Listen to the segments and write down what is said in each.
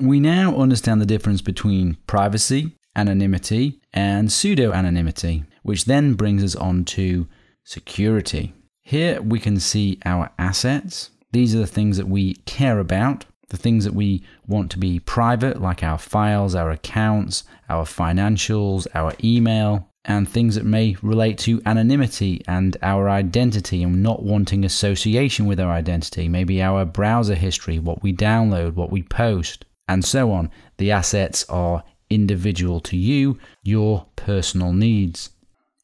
We now understand the difference between privacy, anonymity, and pseudo-anonymity, which then brings us on to security. Here we can see our assets. These are the things that we care about, the things that we want to be private, like our files, our accounts, our financials, our email, and things that may relate to anonymity and our identity and not wanting association with our identity, maybe our browser history, what we download, what we post, and so on. The assets are individual to you, your personal needs.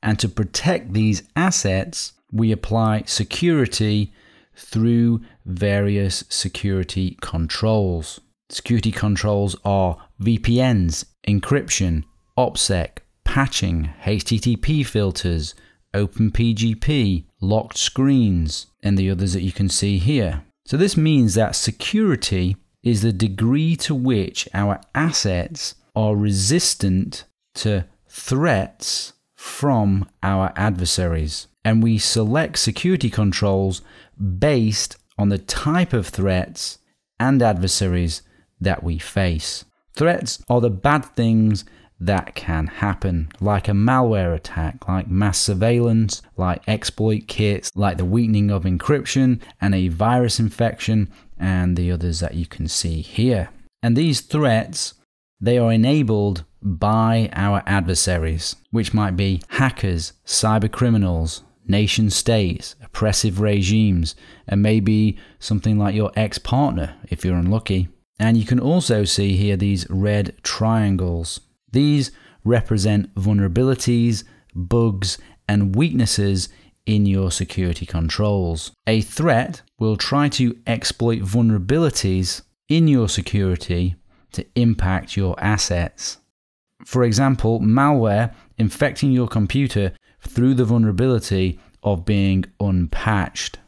And to protect these assets, we apply security through various security controls. Security controls are VPNs, encryption, OPSEC, patching, HTTP filters, OpenPGP, locked screens, and the others that you can see here. So this means that security is the degree to which our assets are resistant to threats from our adversaries. And we select security controls based on the type of threats and adversaries that we face. Threats are the bad things that can happen, like a malware attack, like mass surveillance, like exploit kits, like the weakening of encryption and a virus infection, and the others that you can see here. And these threats, they are enabled by our adversaries, which might be hackers, cyber criminals, nation states, oppressive regimes, and maybe something like your ex-partner if you're unlucky. And you can also see here these red triangles. These represent vulnerabilities, bugs, and weaknesses in your security controls. A threat will try to exploit vulnerabilities in your security to impact your assets. For example, malware infecting your computer through the vulnerability of being unpatched.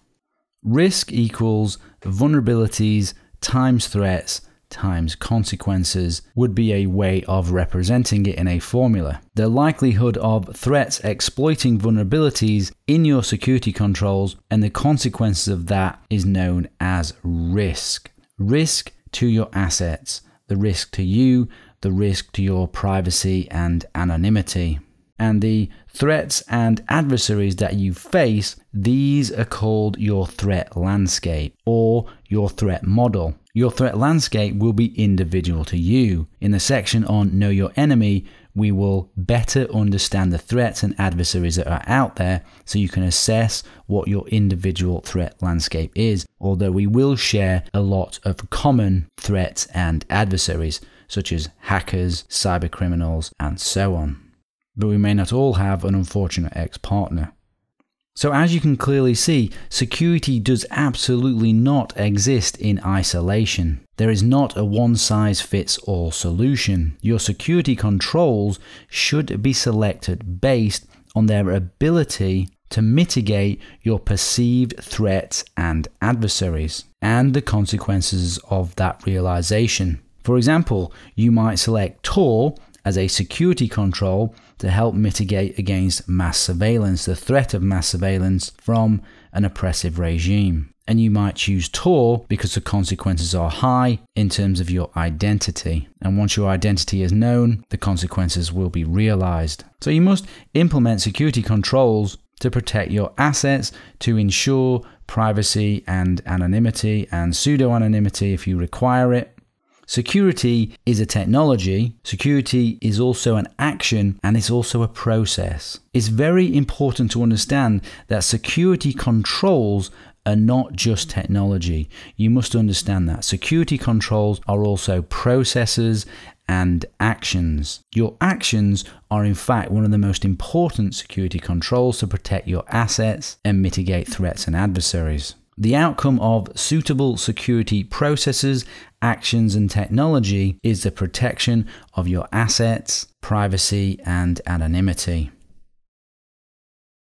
Risk equals vulnerabilities times threats times consequences would be a way of representing it in a formula. The likelihood of threats exploiting vulnerabilities in your security controls and the consequences of that is known as risk. Risk to your assets, the risk to you, the risk to your privacy and anonymity. And the threats and adversaries that you face, these are called your threat landscape or your threat model. Your threat landscape will be individual to you. In the section on Know Your Enemy, we will better understand the threats and adversaries that are out there so you can assess what your individual threat landscape is, although we will share a lot of common threats and adversaries, such as hackers, cyber criminals, and so on. But we may not all have an unfortunate ex-partner. So as you can clearly see, security does absolutely not exist in isolation. There is not a one-size-fits-all solution. Your security controls should be selected based on their ability to mitigate your perceived threats and adversaries, and the consequences of that realization. For example, you might select Tor as a security control to help mitigate against mass surveillance, the threat of mass surveillance from an oppressive regime. And you might choose Tor because the consequences are high in terms of your identity. And once your identity is known, the consequences will be realized. So you must implement security controls to protect your assets, to ensure privacy and anonymity and pseudo-anonymity if you require it. Security is a technology, security is also an action, and it's also a process. It's very important to understand that security controls are not just technology. You must understand that. Security controls are also processes and actions. Your actions are in fact one of the most important security controls to protect your assets and mitigate threats and adversaries. The outcome of suitable security processes, actions, and technology is the protection of your assets, privacy, and anonymity.